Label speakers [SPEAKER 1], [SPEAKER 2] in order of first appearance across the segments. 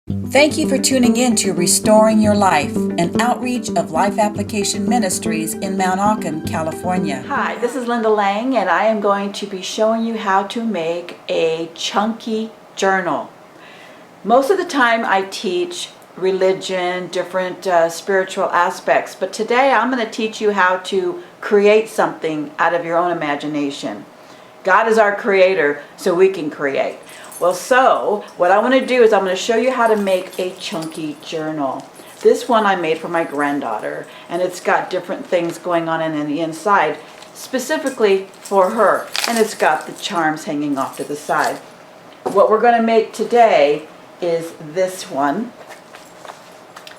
[SPEAKER 1] Thank you for tuning in to Restoring Your Life, an outreach of Life Application Ministries in Mount Auburn, California.
[SPEAKER 2] Hi, this is Linda Lang, and I am going to be showing you how to make a chunky journal. Most of the time I teach religion, different spiritual aspects, but today I'm going to teach you how to create something out of your own imagination. God is our creator, so we can create. Well, so what I want to do is I'm going to show you how to make a chunky journal. This one I made for my granddaughter, and it's got different things going on in the inside, specifically for her, and it's got the charms hanging off to the side. What we're going to make today is this one.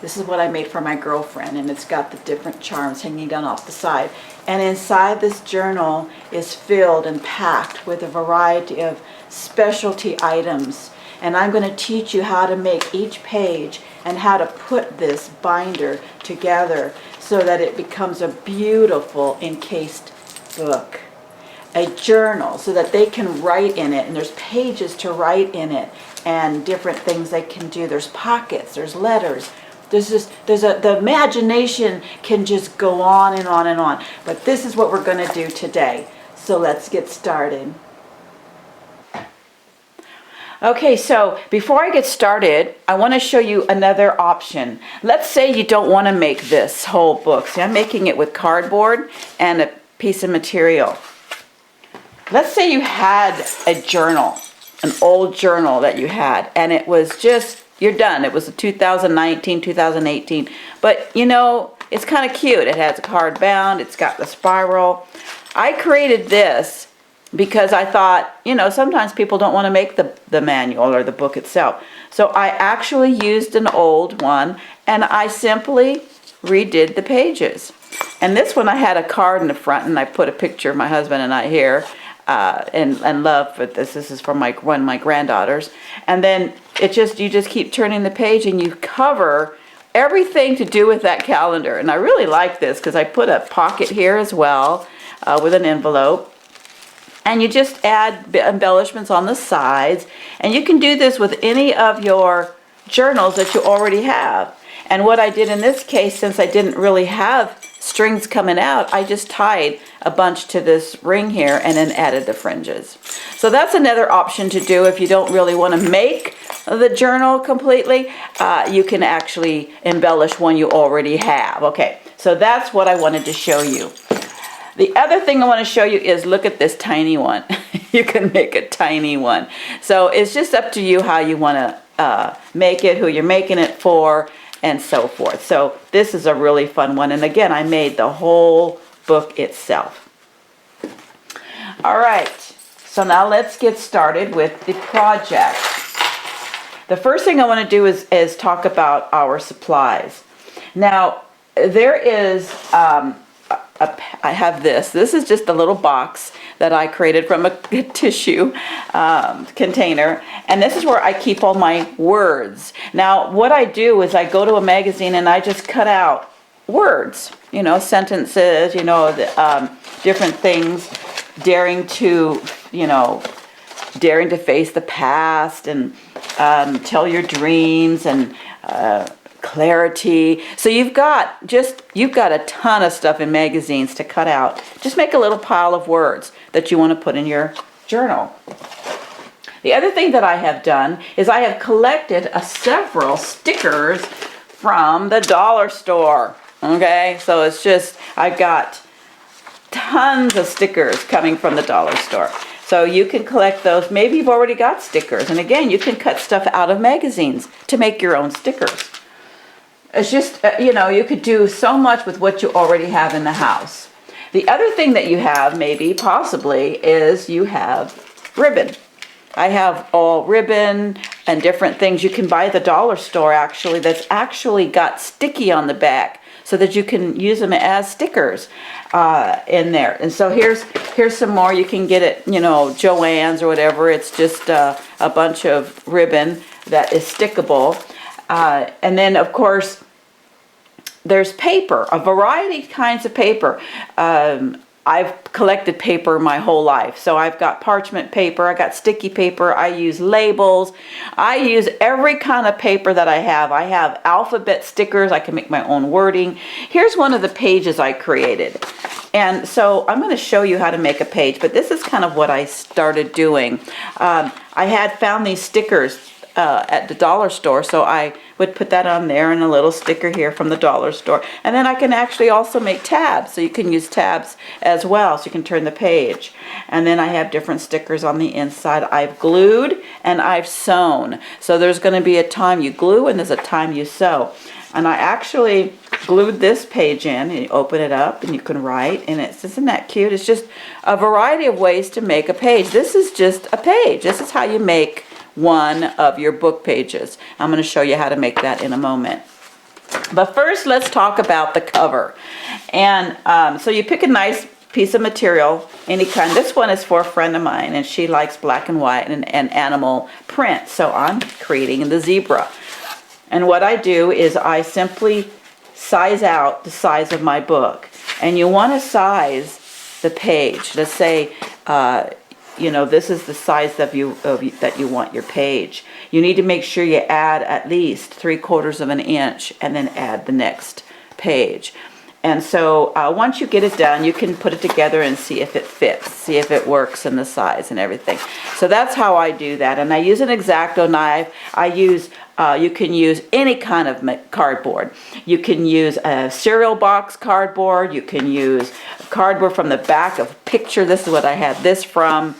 [SPEAKER 2] This is what I made for my girlfriend, and it's got the different charms hanging down off the side. And inside this journal is filled and packed with a variety of specialty items. And I'm going to teach you how to make each page and how to put this binder together so that it becomes a beautiful encased book. A journal so that they can write in it, and there's pages to write in it and different things they can do. There's pockets, there's letters. The imagination can just go on and on and on. But this is what we're going to do today. So let's get started. Okay, so before I get started, I want to show you another option. Let's say you don't want to make this whole book. See, I'm making it with cardboard and a piece of material. Let's say you had a journal, an old journal that you had, and it was just, you're done. It was a 2019, 2018. But, you know, it's kind of cute. It has a hardbound. It's got the spiral. I created this because I thought, you know, sometimes people don't want to make the manual or the book itself. So I actually used an old one, and I simply redid the pages. And this one I had a card in the front, and I put a picture of my husband and I here. And love for this. This is from one of my granddaughters. And then you just keep turning the page and you cover everything to do with that calendar. And I really like this because I put a pocket here as well with an envelope. And you just add embellishments on the sides. And you can do this with any of your journals that you already have. And what I did in this case, since I didn't really have strings coming out, I just tied a bunch to this ring here and then added the fringes. So that's another option to do if you don't really want to make the journal completely. You can actually embellish one you already have. Okay, so that's what I wanted to show you. The other thing I want to show you is, look at this tiny one. You can make a tiny one. So it's just up to you how you want to make it, who you're making it for, and so forth. So this is a really fun one. And again, I made the whole book itself. All right, so now let's get started with the project. The first thing I want to do is talk about our supplies. Now, there is, I have this. This is just a little box that I created from a tissue container. And this is where I keep all my words. Now, what I do is I go to a magazine and I just cut out words, you know, sentences, you know, different things, daring to face the past and tell your dreams and clarity. So you've got a ton of stuff in magazines to cut out. Just make a little pile of words that you want to put in your journal. The other thing that I have done is I have collected several stickers from the dollar store. Okay, so it's just, I've got tons of stickers coming from the dollar store. So you can collect those. Maybe you've already got stickers. And again, you can cut stuff out of magazines to make your own stickers. It's just, you could do so much with what you already have in the house. The other thing that you have, maybe, possibly, is you have ribbon. I have all ribbon and different things. You can buy at the dollar store, actually, that's actually got sticky on the back so that you can use them as stickers in there. And so here's some more. You can get it, Joann's or whatever. It's just a bunch of ribbon that is stickable. And then, of course, there's paper, a variety of kinds of paper. I've collected paper my whole life. So I've got parchment paper, I got sticky paper, I use labels, I use every kind of paper that I have. I have alphabet stickers, I can make my own wording. Here's one of the pages I created. And so I'm going to show you how to make a page, but this is kind of what I started doing. I had found these stickers at the dollar store, so I would put that on there and a little sticker here from the dollar store. And then I can actually also make tabs, so you can use tabs as well, so you can turn the page. And then I have different stickers on the inside. I've glued and I've sewn. So there's going to be a time you glue and there's a time you sew. And I actually glued this page in, and you open it up and you can write, and isn't that cute? It's just a variety of ways to make a page. This is just a page. This is how you make one of your book pages. I'm going to show you how to make that in a moment. But first, let's talk about the cover. And so you pick a nice piece of material, any kind. This one is for a friend of mine, and she likes black and white and animal print. So I'm creating the zebra. And what I do is I simply size out the size of my book. And you want to size the page. Let's say, this is the size that you want your page. You need to make sure you add at least 3/4 of an inch and then add the next page. And so once you get it done, you can put it together and see if it fits, see if it works in the size and everything. So that's how I do that. And I use an X-Acto knife. You can use any kind of cardboard. You can use a cereal box cardboard. You can use cardboard from the back of a picture. This is what I had this from.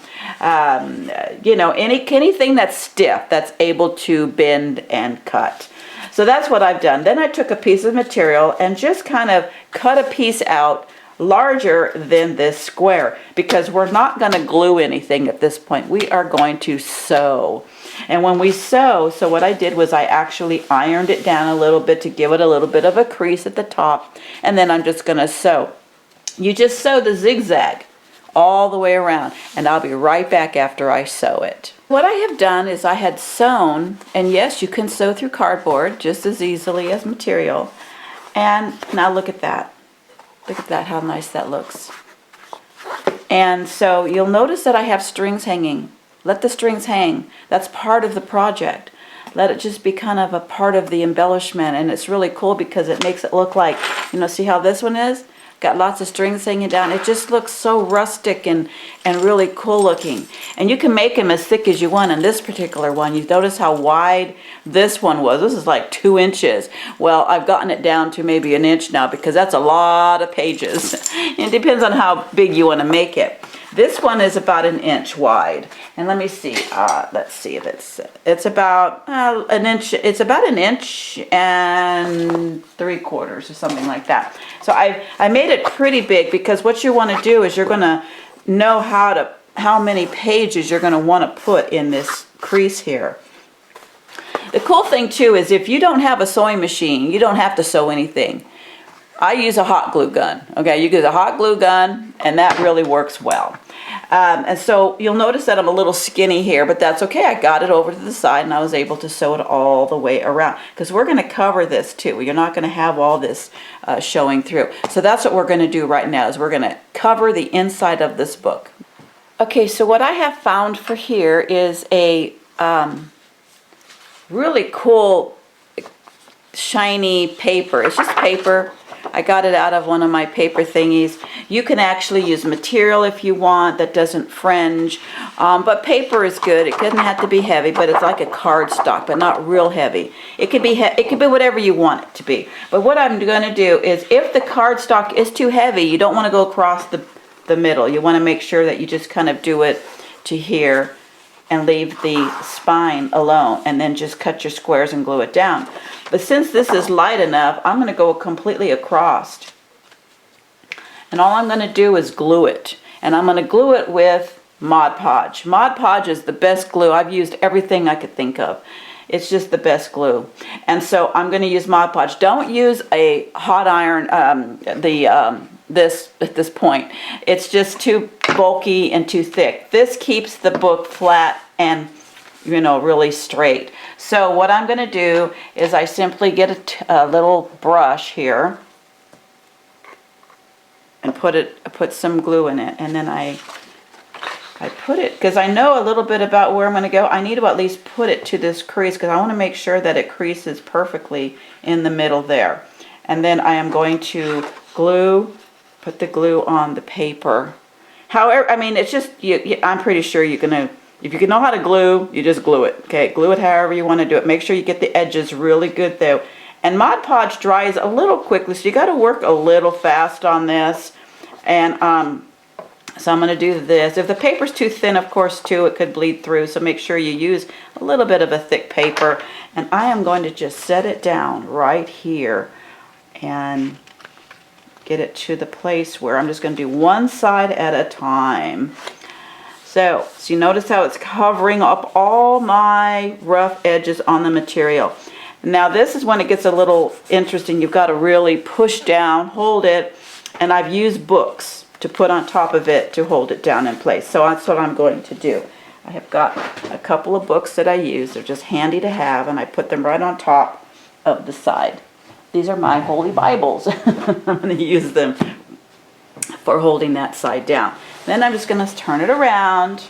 [SPEAKER 2] Anything that's stiff, that's able to bend and cut. So that's what I've done. Then I took a piece of material and just kind of cut a piece out larger than this square, because we're not going to glue anything at this point. We are going to sew. And when we sew, so what I did was I actually ironed it down a little bit to give it a little bit of a crease at the top, and then I'm just going to sew. You just sew the zigzag all the way around, and I'll be right back after I sew it. What I have done is I had sewn, and yes, you can sew through cardboard just as easily as material. And now look at that. Look at that, how nice that looks. And so you'll notice that I have strings hanging. Let the strings hang. That's part of the project. Let it just be kind of a part of the embellishment, and it's really cool because it makes it look like, see how this one is? Got lots of strings hanging down. It just looks so rustic and really cool looking. And you can make them as thick as you want. In this particular one, you notice how wide this one was. This is like 2 inches. Well, I've gotten it down to maybe 1 inch now, because that's a lot of pages. It depends on how big you want to make it. This one is about 1 inch wide. And let me see. Let's see if it's about 1 inch. It's about 1 inch and 3/4 or something like that. So I made it pretty big, because what you want to do is you're going to know how many pages you're going to want to put in this crease here. The cool thing too is if you don't have a sewing machine, you don't have to sew anything. I use a hot glue gun. Okay, you use a hot glue gun, and that really works well. And so you'll notice that I'm a little skinny here, but that's okay. I got it over to the side, and I was able to sew it all the way around, because we're going to cover this too. You're not going to have all this showing through. So that's what we're going to do right now, is we're going to cover the inside of this book. Okay, so what I have found for here is a really cool shiny paper. It's just paper. I got it out of one of my paper thingies. You can actually use material if you want that doesn't fringe, but paper is good. It doesn't have to be heavy, but it's like a cardstock, but not real heavy. It could be whatever you want it to be. But what I'm going to do is, if the cardstock is too heavy, you don't want to go across the middle. You want to make sure that you just kind of do it to here and leave the spine alone, and then just cut your squares and glue it down. But since this is light enough, I'm going to go completely across. And all I'm going to do is glue it. And I'm going to glue it with Mod Podge. Mod Podge is the best glue. I've used everything I could think of. It's just the best glue. And so I'm going to use Mod Podge. Don't use a hot iron, this at this point. It's just too bulky and too thick. This keeps the book flat and really straight. So what I'm going to do is I simply get a little brush here, and put some glue in it, and then I put it, because I know a little bit about where I'm going to go. I need to at least put it to this crease because I want to make sure that it creases perfectly in the middle there. And then I am going to put the glue on the paper. However, I mean, it's just, I'm pretty sure you're going to, if you can know how to glue, you just glue it. Okay, glue it however you want to do it. Make sure you get the edges really good though. And Mod Podge dries a little quickly, so you got to work a little fast on this. And so I'm going to do this. If the paper's too thin, of course, too, it could bleed through. So make sure you use a little bit of a thick paper. And I am going to just set it down right here and get it to the place where I'm just going to do one side at a time. So you notice how it's covering up all my rough edges on the material. Now this is when it gets a little interesting. You've got to really push down, hold it, and I've used books to put on top of it to hold it down in place. So that's what I'm going to do. I have got a couple of books that I use. They're just handy to have, and I put them right on top of the side. These are my holy Bibles. I'm going to use them for holding that side down. Then I'm just going to turn it around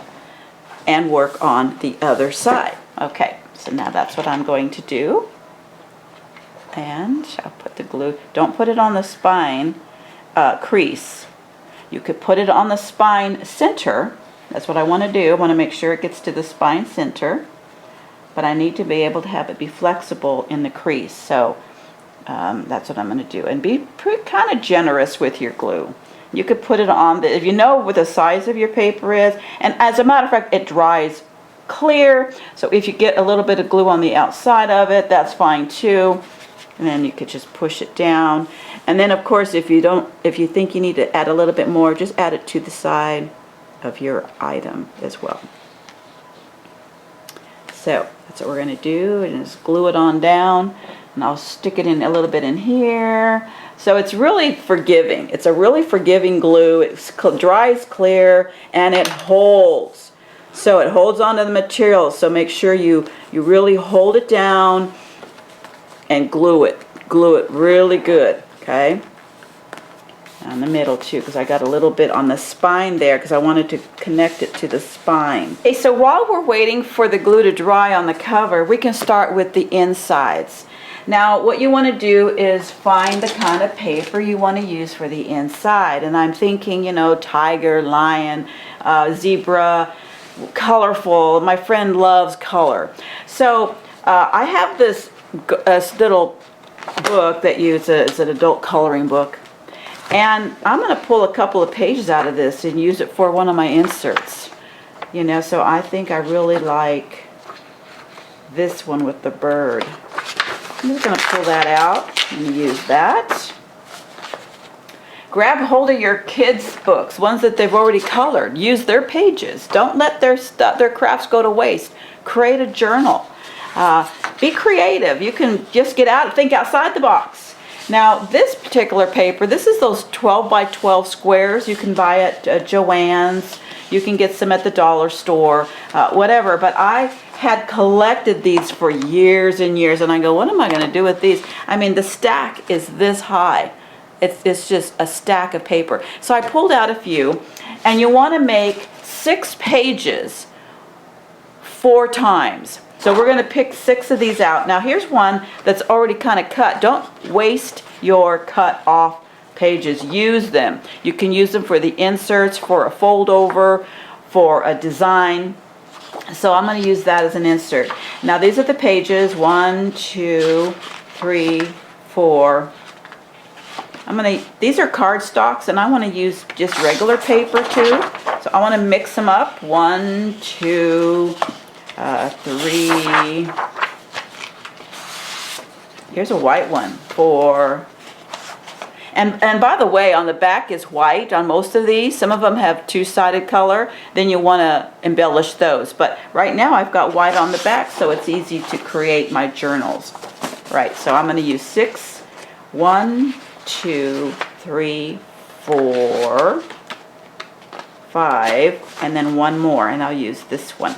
[SPEAKER 2] and work on the other side. Okay, so now that's what I'm going to do. And I'll put the glue, don't put it on the spine crease. You could put it on the spine center. That's what I want to do. I want to make sure it gets to the spine center. But I need to be able to have it be flexible in the crease. So that's what I'm going to do. And be kind of generous with your glue. You could put it on, if you know what the size of your paper is. And as a matter of fact, it dries clear. So if you get a little bit of glue on the outside of it, that's fine too. And then you could just push it down. And then of course, if you think you need to add a little bit more, just add it to the side of your item as well. So that's what we're going to do, and just glue it on down. And I'll stick it in a little bit in here. So it's really forgiving. It's a really forgiving glue. It dries clear and it holds. So it holds onto the material. So make sure you really hold it down and glue it really good, okay? On the middle too, because I got a little bit on the spine there because I wanted to connect it to the spine. Okay, so while we're waiting for the glue to dry on the cover, we can start with the insides. Now what you want to do is find the kind of paper you want to use for the inside. And I'm thinking, you know, tiger, lion, zebra, colorful. My friend loves color. So I have this little book that it's an adult coloring book, and I'm going to pull a couple of pages out of this and use it for one of my inserts, you know. So I think I really like this one with the bird. I'm just going to pull that out and use that. Grab hold of your kids' books, ones that they've already colored. Use their pages. Don't let their crafts go to waste. Create a journal. Be creative. You can just think outside the box. Now this particular paper, this is those 12 by 12 squares you can buy at Joann's. You can get some at the dollar store, whatever. But I had collected these for years and years, and I go, what am I going to do with these? I mean, the stack is this high. It's just a stack of paper. So I pulled out a few, and you want to make 6 pages 4 times. So we're going to pick 6 of these out. Now here's one that's already kind of cut. Don't waste your cut off pages. Use them. You can use them for the inserts, for a fold over, for a design. So I'm going to use that as an insert. Now these are the pages, 1, 2, 3, 4. These are cardstocks, and I want to use just regular paper too. So I want to mix them up. 1, 2, 3. Here's a white one. 4. And by the way, on the back is white on most of these. Some of them have 2-sided color. Then you want to embellish those. But right now I've got white on the back, so it's easy to create my journals. Right, so I'm going to use 6. 1, 2, 3, 4, 5, and then one more, and I'll use this one.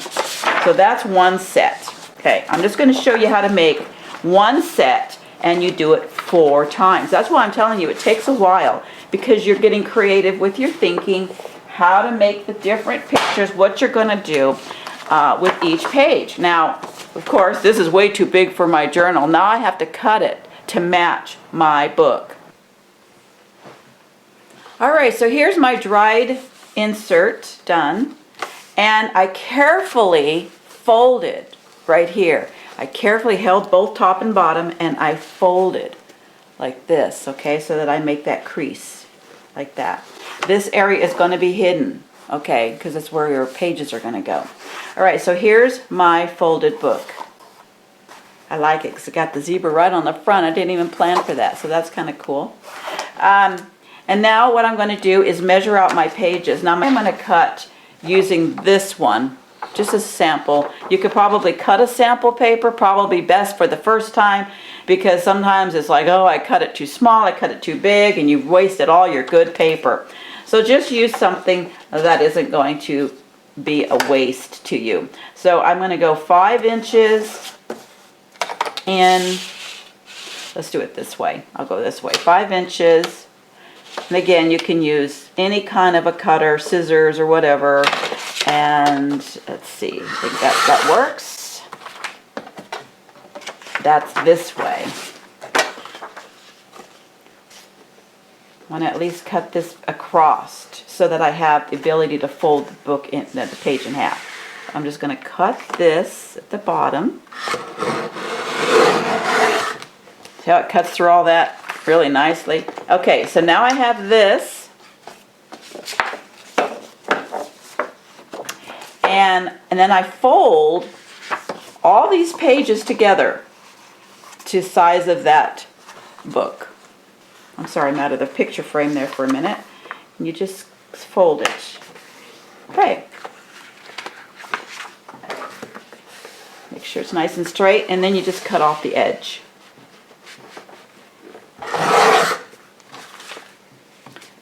[SPEAKER 2] So that's one set. Okay, I'm just going to show you how to make one set, and you do it 4 times. That's why I'm telling you, it takes a while, because you're getting creative with your thinking, how to make the different pictures, what you're going to do with each page. Now, of course, this is way too big for my journal. Now I have to cut it to match my book. Alright, so here's my dried insert done, and I carefully folded right here. I carefully held both top and bottom and I folded like this, okay, so that I make that crease like that. This area is going to be hidden, okay, because it's where your pages are going to go. Alright, so here's my folded book. I like it because it got the zebra right on the front. I didn't even plan for that, so that's kind of cool. And now what I'm going to do is measure out my pages. Now I'm going to cut using this one, just a sample. You could probably cut a sample paper, probably best for the first time, because sometimes it's like, oh, I cut it too small, I cut it too big, and you've wasted all your good paper. So just use something that isn't going to be a waste to you. So I'm going to go 5 inches in, let's do it this way. I'll go this way, 5 inches. And again, you can use any kind of a cutter, scissors or whatever. And let's see, I think that works. That's this way. I want to at least cut this across so that I have the ability to fold the book in the page in half. I'm just going to cut this at the bottom. See how it cuts through all that really nicely? Okay, so now I have this. And then I fold all these pages together to the size of that book. I'm sorry, I'm out of the picture frame there for a minute. And you just fold it. Okay. Make sure it's nice and straight, and then you just cut off the edge.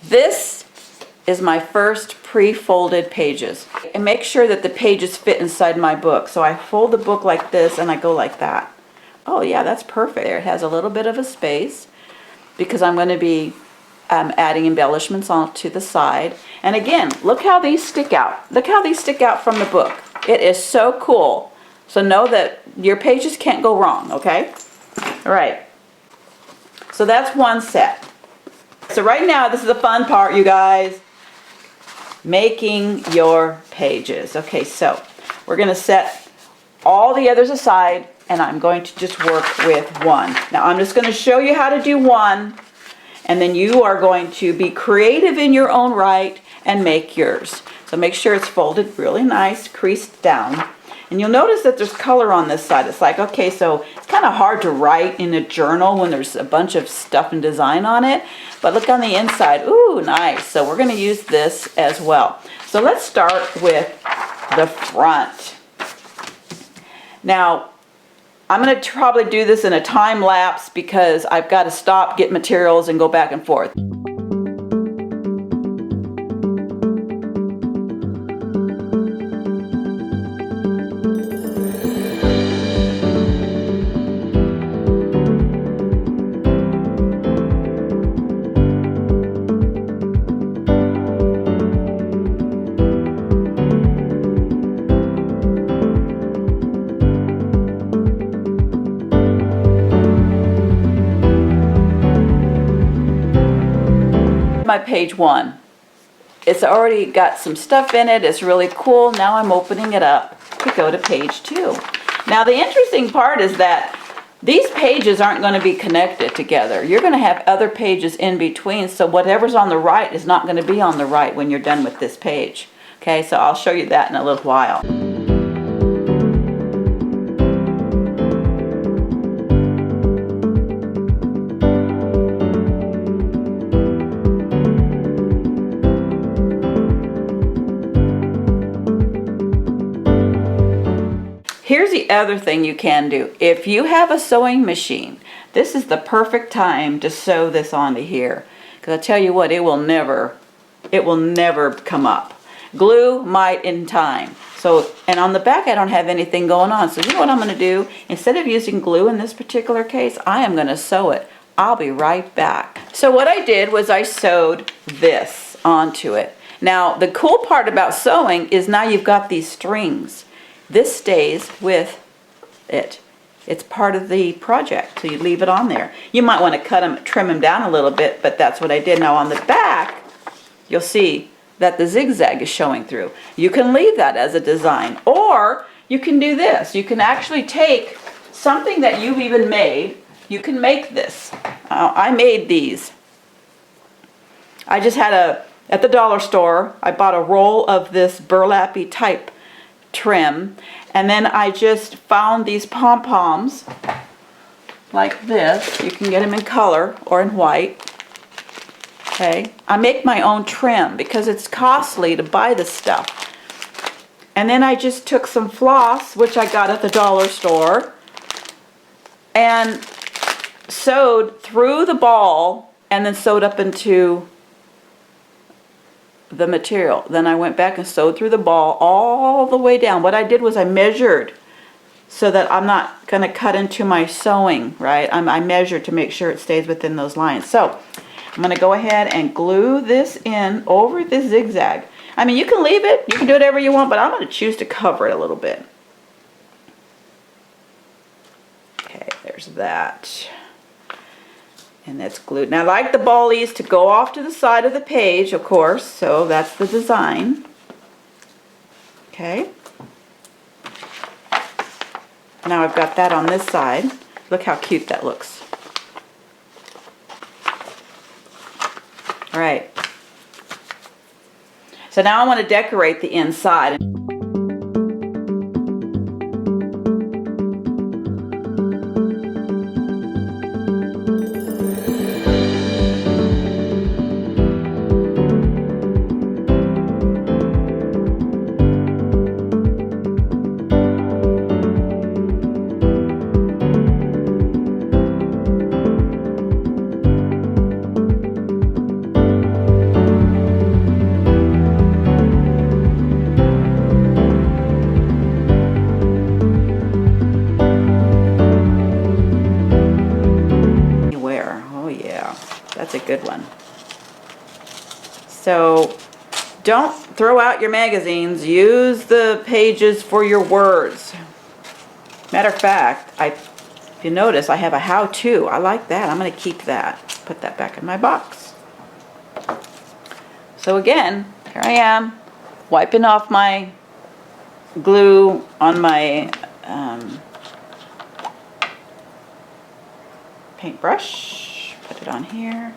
[SPEAKER 2] This is my first pre-folded pages. And make sure that the pages fit inside my book. So I fold the book like this and I go like that. Oh yeah, that's perfect. There, it has a little bit of a space because I'm going to be adding embellishments on to the side. And again, look how these stick out. Look how these stick out from the book. It is so cool. So know that your pages can't go wrong, okay? All right. So that's one set. So right now, this is the fun part, you guys. Making your pages. Okay, so we're going to set all the others aside, and I'm going to just work with one. Now, I'm just going to show you how to do one, and then you are going to be creative in your own right and make yours. So make sure it's folded really nice, creased down. And you'll notice that there's color on this side. It's like, okay, so it's kind of hard to write in a journal when there's a bunch of stuff and design on it. But look on the inside. Ooh, nice. So we're going to use this as well. So let's start with the front. Now, I'm going to probably do this in a time lapse because I've got to stop, get materials, and go back and forth. My page 1. It's already got some stuff in it. It's really cool. Now I'm opening it up to go to page 2. Now the interesting part is that these pages aren't going to be connected together. You're going to have other pages in between, so whatever's on the right is not going to be on the right when you're done with this page. Okay, so I'll show you that in a little while. Here's the other thing you can do. If you have a sewing machine, this is the perfect time to sew this onto here. Because I tell you what, it will never come up. Glue might in time. So, and on the back I don't have anything going on. So you know what I'm going to do? Instead of using glue in this particular case, I am going to sew it I'll be right back. So what I did was I sewed this onto it. Now the cool part about sewing is now you've got these strings. This stays with it. It's part of the project, so you leave it on there. You might want to trim them down a little bit, but that's what I did. Now on the back, you'll see that the zigzag is showing through. You can leave that as a design, or you can do this. You can actually take something that you've even made. You can make this. I made these. I just had at the dollar store, I bought a roll of this burlappy type trim, and then I just found these pom-poms like this. You can get them in color or in white. Okay, I make my own trim because it's costly to buy this stuff. And then I just took some floss, which I got at the dollar store, and sewed through the ball and then sewed up into the material. Then I went back and sewed through the ball all the way down. What I did was I measured so that I'm not going to cut into my sewing, right? I measured to make sure it stays within those lines. So I'm going to go ahead and glue this in over this zigzag. I mean, you can leave it, you can do whatever you want, but I'm going to choose to cover it a little bit. Okay, there's that. And that's glued. Now I like the ballies to go off to the side of the page, of course, so that's the design. Okay. Now I've got that on this side. Look how cute that looks. All right. So now I want to decorate the inside. That's a good one. So don't throw out your magazines. Use the pages for your words. Matter of fact, if you notice, I have a how-to. I like that. I'm going to keep that. Put that back in my box. So again, here I am, wiping off my glue on my paintbrush. Put it on here.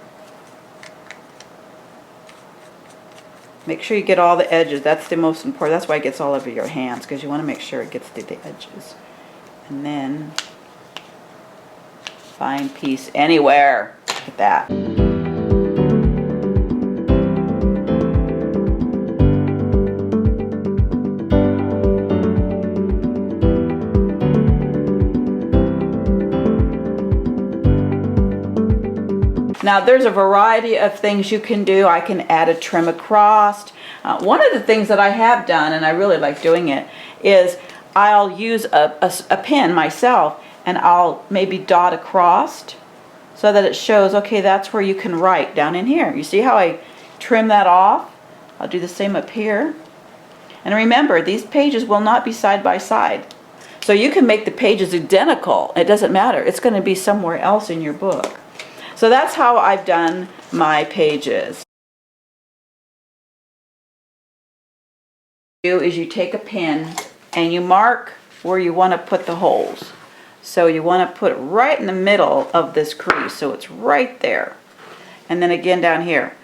[SPEAKER 2] Make sure you get all the edges. That's the most important. That's why it gets all over your hands, because you want to make sure it gets to the edges. And then find piece anywhere. Look at that. Now there's a variety of things you can do. I can add a trim across. One of the things that I have done, and I really like doing it, is I'll use a pen myself and I'll maybe dot across so that it shows, okay, that's where you can write down in here. You see how I trim that off? I'll do the same up here. And remember, these pages will not be side by side. So you can make the pages identical. It doesn't matter. It's going to be somewhere else in your book. So that's how I've done my pages. What you do is you take a pen and you mark where you want to put the holes. So you want to put it right in the middle of this crease, so it's right there. And then again down here,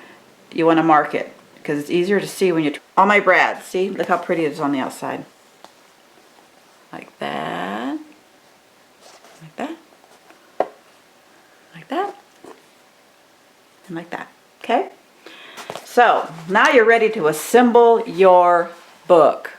[SPEAKER 2] you want to mark it because it's easier to see when you. On my brad, see, look how pretty it is on the outside. Like that, like that, like that. And like that, okay? So now you're ready to assemble your book.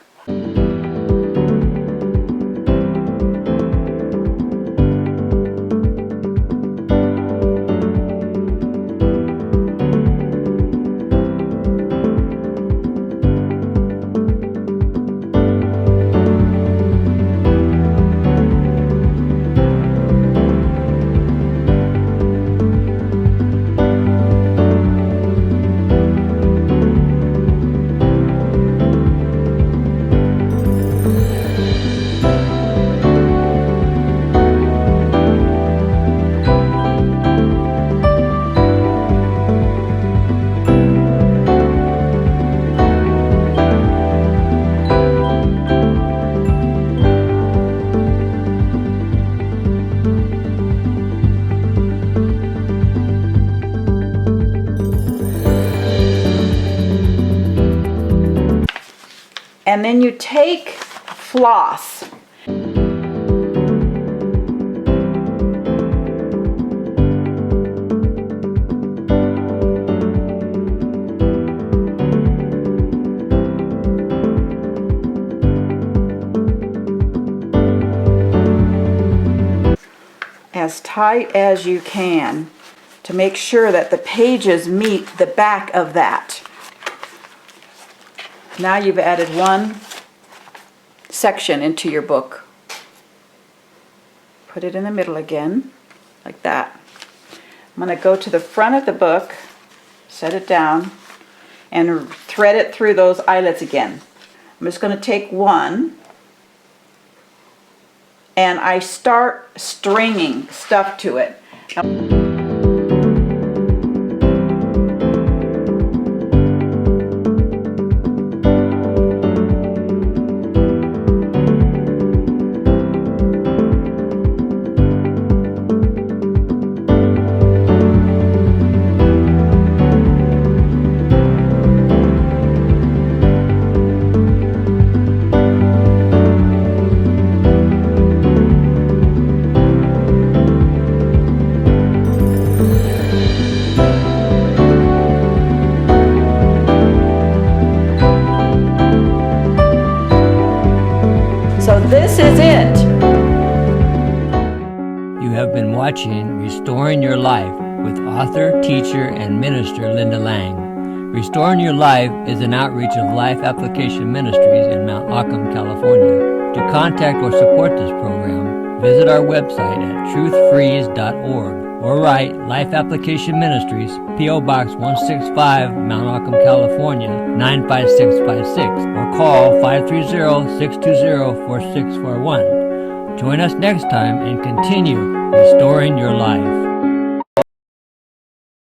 [SPEAKER 2] And then you take floss. As tight as you can to make sure that the pages meet the back of that. Now you've added one section into your book. Put it in the middle again, like that. I'm going to go to the front of the book, set it down, and thread it through those eyelets again. I'm just going to take one, and I start stringing stuff to it. So this is it.
[SPEAKER 3] You have been watching Restoring Your Life with author, teacher, and minister Linda Lang. Restoring Your Life is an outreach of Life Application Ministries in Mount Auckham, California. To contact or support this program, visit our website at truthfreeze.org or write Life Application Ministries, P.O. Box 165, Mount Auckham, California, 95656, or call 530-620-4641. Join us next time and continue restoring your life.